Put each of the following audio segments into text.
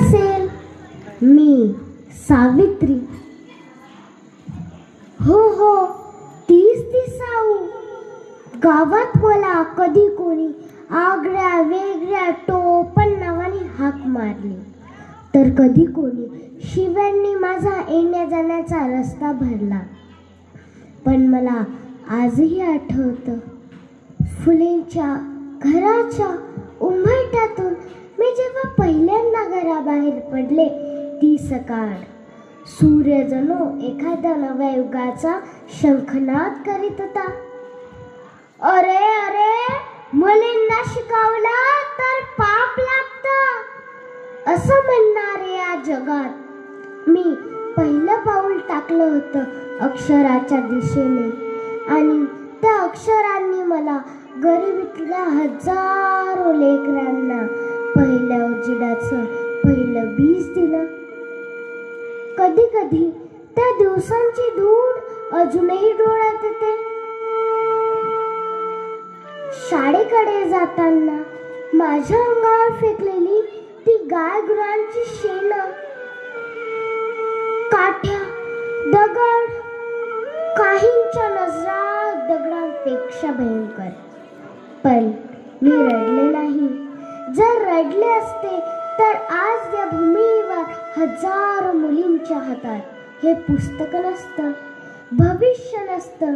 असेल. मी सावित्री. हो, तीच ती साऊ. गावात मला कधी कोणी आगळ्या वेगळ्या टोपण नावाने हाक मारली, तर कधी कोणी शिव्यांनी माझा येण्या जाण्याचा रस्ता भरला. पण मला आजही आठवतं, फुलेंच्या घराच्या उंबरठ्यातून मी जेव्हा पहिल्यांदा घराबाहेर पडले ती सकाळ. सूर्य जणू एखाद्या नव्या युगाचा शंखनाद करीत होता. अरे अरे, मुलींना शिकवला तर पाप लागतं असं म्हणणारे या जगात मी पहिलं पाऊल टाकलं होतं अक्षराच्या दिशेने. आणि त्या अक्षरांनी मला गरिबीतल्या हजारो लेकरांना पहिल्या उजेडाचं पहिलं बीज दिलं. कधी कधी त्या दिवसांची धूळ अजूनही डोळ्यात येते. शाळेकडे जाताना माझ्या अंगावर फेकलेली ती गायगुरांची शेणं, काठ्या, दगड, काहींच्या नजरा दगडांपेक्षा भयंकर. पण मी रडले नाही. जर रडले असते तर आज या भूमीवर हजारो मुलींच्या हातात हे पुस्तक नसतं, भविष्य नसतं.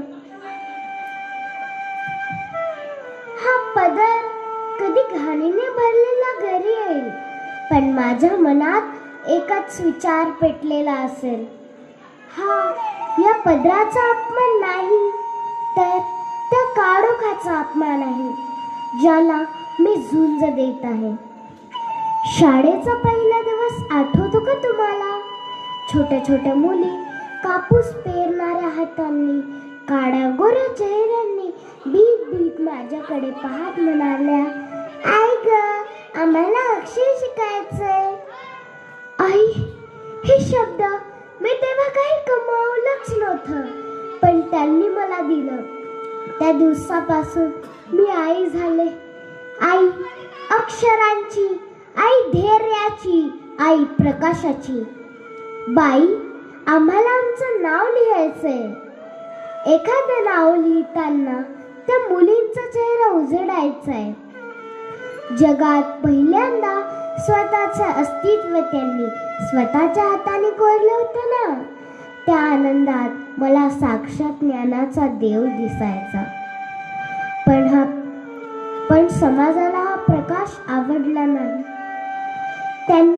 हा पदर कधी घाणीने भरलेला घरी येईल, पण माझ्या मनात एकच विचार पेटलेला असेल. हा या पदराचा अपमान नाही, तर त्या काळोखाचा अपमान आहे ज्याला मी झुंज देत आहे. शाळेचा पहिला दिवस आठवतो का तुम्हाला? छोट्या छोट्या मुली कापूस पेरणाऱ्या हातांनी, काळ्या गोऱ्या चेहऱ्यांनी भीत भीत माझ्याकडे पाहत म्हणाल्या, आई ग, आम्हाला अक्षर शिकायचंय. आई हे शब्द मी तेव्हा काही कमावलंच नव्हतं, पण त्यांनी मला दिलं. त्या दिवसापासून मी आई झाले. आई अक्षरांची, आई धैर्याची, आई प्रकाशाची. बाई, आम्हाला आमचं नाव लिहायचंय. एखादं नाव लिहिताना त्या मुलींचा चेहरा उजडायचाय. जगात पहिल्यांदा स्वतःचं अस्तित्व त्यांनी स्वतःच्या हाताने कोरलं होतं ना, त्या आनंदात मला साक्षात ज्ञानाचा देव दिसायचा. पण समाजाला हा प्रकाश आवडला नाही.